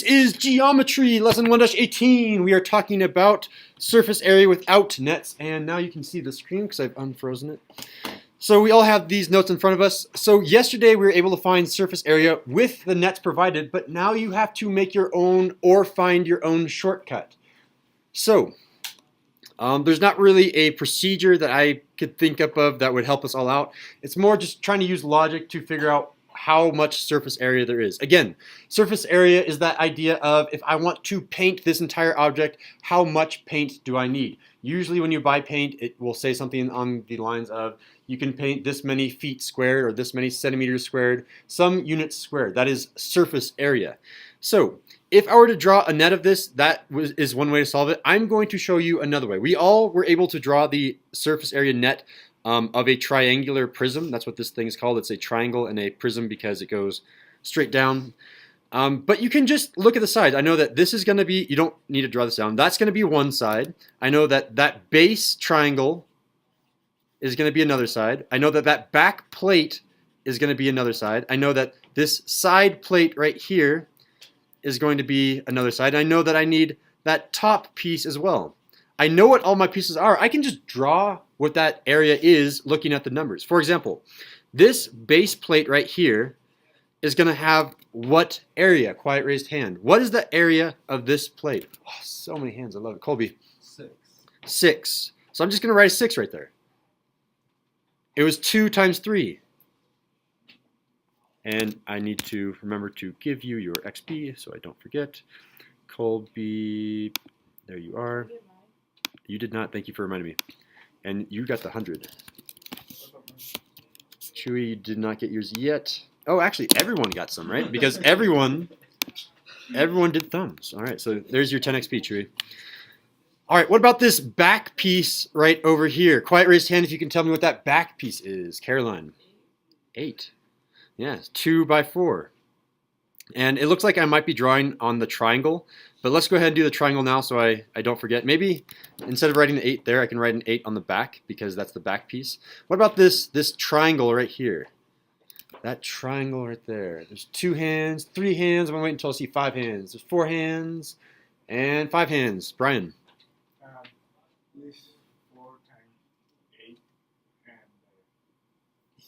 is Geometry, Lesson 1-18. We are talking about surface area without nets, and now you can see the screen because I've unfrozen it. So we all have these notes in front of us. So yesterday we were able to find surface area with the nets provided, but now you have to make your own or find your own shortcut. So there's not really a procedure that I could think up of that would help us all out. It's more just trying to use logic to figure out how much surface area there is. Again, surface area is that idea of if I want to paint this entire object, how much paint do I need? Usually when you buy paint, it will say something on the lines of you can paint this many feet squared or this many centimeters squared, some units squared. That is surface area. So if I were to draw a net of this, that is one way to solve it. I'm going to show you another way. We all were able to draw the surface area net of a triangular prism. That's what this thing is called. It's a triangle and a prism because it goes straight down. But you can just look at the sides. I know that this is going to be, you don't need to draw this down. That's going to be one side. I know that that base triangle is going to be another side. I know that that back plate is going to be another side. I know that this side plate right here is going to be another side. I know that I need that top piece as well. I know what all my pieces are. I can just draw what that area is looking at the numbers. For example, this base plate right here is going to have what area? Quiet raised hand. What is the area of this plate? Oh, so many hands. I love it. Colby. 6. 6. So I'm just going to write a 6 right there. It was 2 times 3. And I need to remember to give you your XP so I don't forget. Colby, there you are. You did not. Thank you for reminding me. And you got the 100. Chewy, you did not get yours yet. Oh, actually, everyone got some, right? Because everyone did thumbs. All right, so there's your 10 XP, Chewy. All right, what about this back piece right over here? Quiet raised hand if you can tell me what that back piece is. Caroline. 8. Yeah, 2 by 4. And it looks like I might be drawing on the triangle, but let's go ahead and do the triangle now so I don't forget. Maybe instead of writing the 8 there, I can write an 8 on the back because that's the back piece. What about this triangle right here? That triangle right there. There's 2 hands, 3 hands. I'm going to wait until I see 5 hands. There's 4 hands and 5 hands. Brian. This 4 times 8 and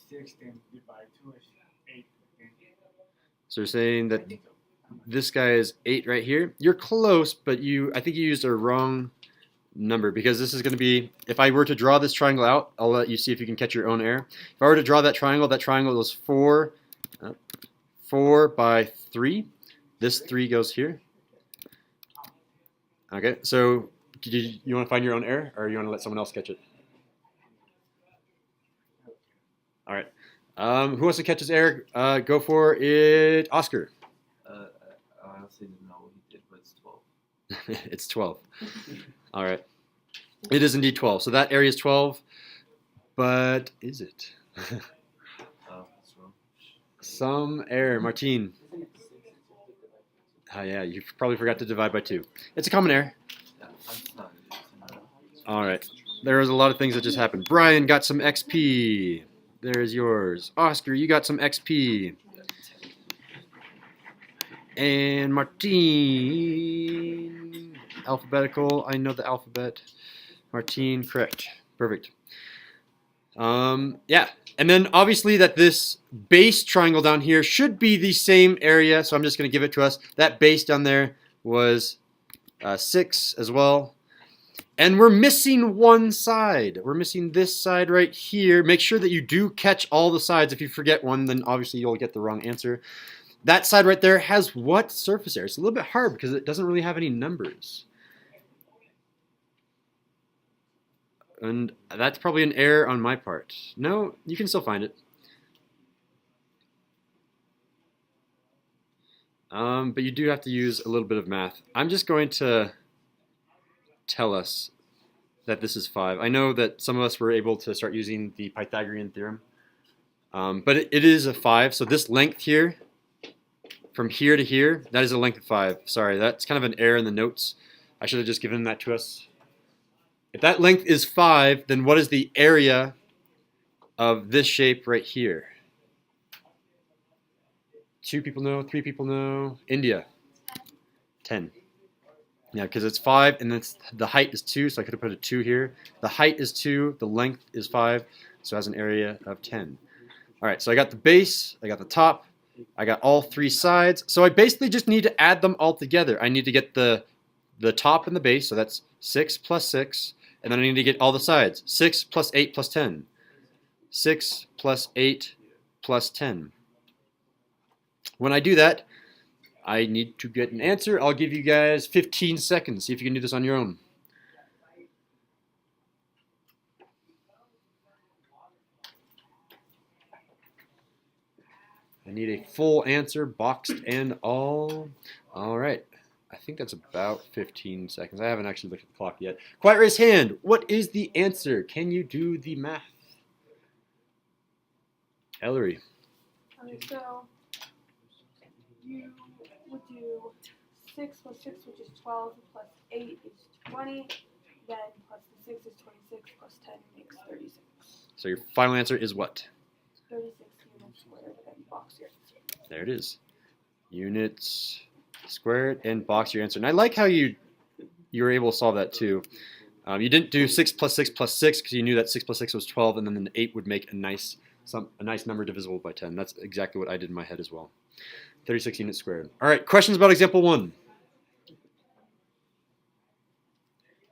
6 then divide 2 is 8. So you're saying that this guy is 8 right here. You're close, but I think you used a wrong number because this is going to be, if I were to draw this triangle out, I'll let you see if you can catch your own error. If I were to draw that triangle was 4 by 3. This 3 goes here. Okay, so you want to find your own error or you want to let someone else catch it? All right. Who wants to catch this error? Go for it, Oscar. I honestly didn't know what he did, but it's 12. It's 12. All right. It is indeed 12. So that area is 12. But is it? That's wrong. Some error. Martine. Oh, yeah, you probably forgot to divide by 2. It's a common error. Yeah, that's not it. All right. There was a lot of things that just happened. Brian got some XP. There's yours. Oscar, you got some XP. And Martine. Alphabetical. I know the alphabet. Martine, correct. Perfect. Yeah. And then obviously that this base triangle down here should be the same area. So I'm just going to give it to us. That base down there was 6 as well. And we're missing one side. We're missing this side right here. Make sure that you do catch all the sides. If you forget one, then obviously you'll get the wrong answer. That side right there has what surface area? It's a little bit hard because it doesn't really have any numbers. And that's probably an error on my part. No, you can still find it. But you do have to use a little bit of math. I'm just going to tell us that this is 5. I know that some of us were able to start using the Pythagorean theorem, but it is a 5. So this length here, from here to here, that is a length of 5. Sorry, that's kind of an error in the notes. I should have just given that to us. If that length is 5, then what is the area of this shape right here? 2 people know, 3 people know. India. 10. Yeah, because it's 5, and then the height is 2, so I could have put a 2 here. The height is 2, the length is 5, so it has an area of 10. All right, so I got the base, I got the top, I got all 3 sides. So I basically just need to add them all together. I need to get the top and the base, so that's 6 plus 6, and then I need to get all the sides. 6 plus 8 plus 10. 6 plus 8 plus 10. When I do that, I need to get an answer. I'll give you guys 15 seconds. See if you can do this on your own. I need a full answer, boxed and all. All right. I think that's about 15 seconds. I haven't actually looked at the clock yet. Quiet raise hand. What is the answer? Can you do the math? Ellery. So you would do 6 plus 6, which is 12, plus 8 is 20, then plus the 6 is 26, plus 10 makes 36. So your final answer is what? 36 units squared and box your answer. There it is. Units squared and box your answer. And I like how you were able to solve that too. You didn't do 6 plus 6 plus 6 because you knew that 6 plus 6 was 12, and then the 8 would make a nice number divisible by 10. That's exactly what I did in my head as well. 36 units squared. All right, questions about example 1?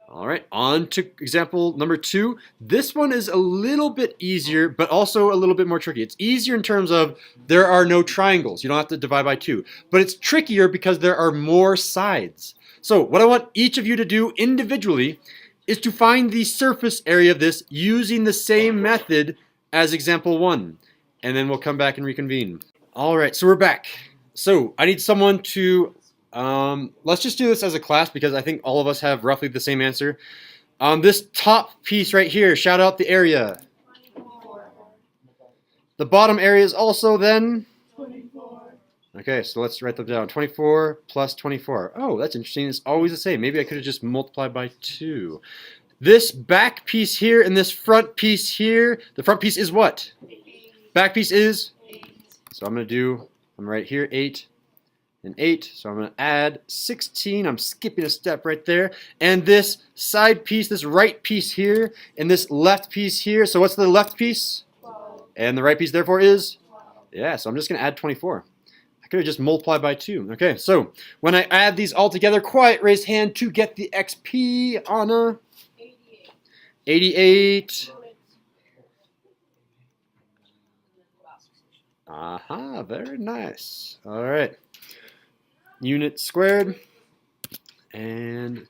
All right, on to example number 2. This one is a little bit easier, but also a little bit more tricky. It's easier in terms of there are no triangles. You don't have to divide by 2. But it's trickier because there are more sides. So what I want each of you to do individually is to find the surface area of this using the same method as example 1. And then we'll come back and reconvene. All right, so we're back. So I need someone to, let's just do this as a class because I think all of us have roughly the same answer. This top piece right here, shout out the area. 24. The bottom area is also then? 24. Okay, so let's write them down. 24 plus 24. Oh, that's interesting. It's always the same. Maybe I could have just multiplied by 2. This back piece here and this front piece here, the front piece is what? 8. Back piece is? 8. So I'm going to right here, 8 and 8. So I'm going to add 16. I'm skipping a step right there. And this side piece, this right piece here, and this left piece here. So what's the left piece? 12. And the right piece, therefore, is? 12. Yeah, so I'm just going to add 24. I could have just multiplied by 2. Okay, so when I add these all together, quiet raise hand to get the XP, Anna. 88. 88. Aha, very nice. All right. Unit squared. And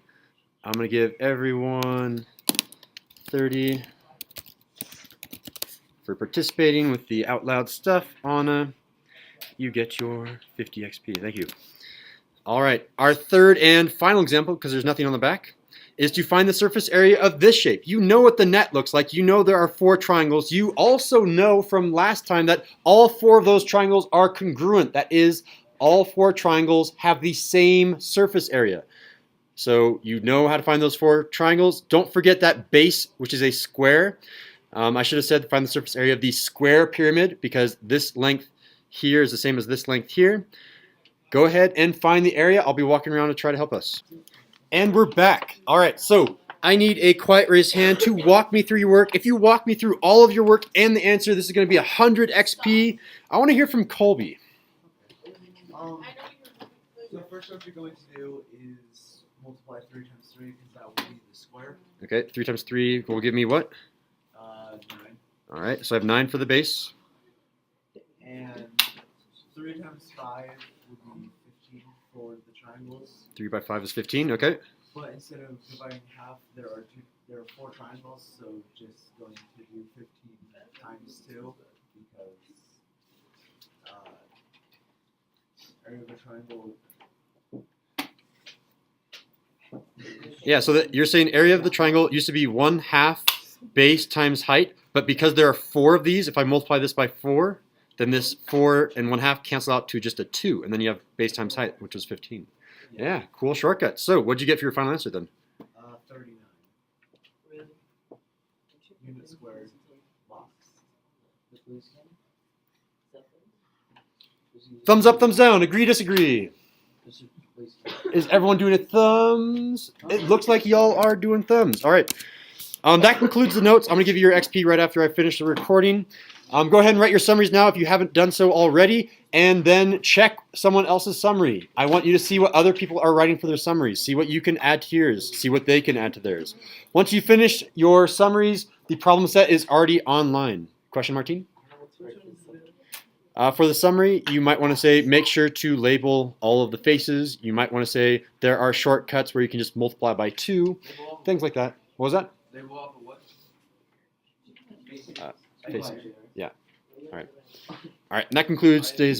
I'm going to give everyone 30 for participating with the out loud stuff. Anna, you get your 50 XP. Thank you. All right. Our third and final example, because there's nothing on the back, is to find the surface area of this shape. You know what the net looks like. You know there are 4 triangles. You also know from last time that all 4 of those triangles are congruent. That is, all 4 triangles have the same surface area. So you know how to find those 4 triangles. Don't forget that base, which is a square. I should have said find the surface area of the square pyramid because this length here is the same as this length here. Go ahead and find the area. I'll be walking around to try to help us. And we're back. All right, so I need a quiet raised hand to walk me through your work. If you walk me through all of your work and the answer, this is going to be 100 XP. I want to hear from Colby. So first what you're going to do is multiply 3 times 3 because that will be the square. Okay, 3 times 3 will give me what? 9. All right, so I have 9 for the base. And 3 times 5 would be 15 for the triangles. 3 by 5 is 15, okay. But instead of dividing half, there are 4 triangles, so just going to do 15 times 2 because area of a triangle. Yeah, so that you're saying area of the triangle used to be 1/2 base times height, but because there are 4 of these, if I multiply this by 4, then this 4 and 1/2 cancel out to just a 2, and then you have base times height, which was 15. Yeah, cool shortcut. So what'd you get for your final answer then? 39. Unit squared box. Thumbs up, thumbs down, agree, disagree. This is Is everyone doing a thumbs? It looks like y'all are doing thumbs. All right. That concludes the notes. I'm going to give you your XP right after I finish the recording. Go ahead and write your summaries now if you haven't done so already, and then check someone else's summary. I want you to see what other people are writing for their summaries. See what you can add to yours. See what they can add to theirs. Once you finish your summaries, the problem set is already online. Question, Martine? For the summary, you might want to say, make sure to label all of the faces. You might want to say, there are shortcuts where you can just multiply by 2. Things like that. What was that? Label off of what? Faces. Yeah. All right. All right. And that concludes today's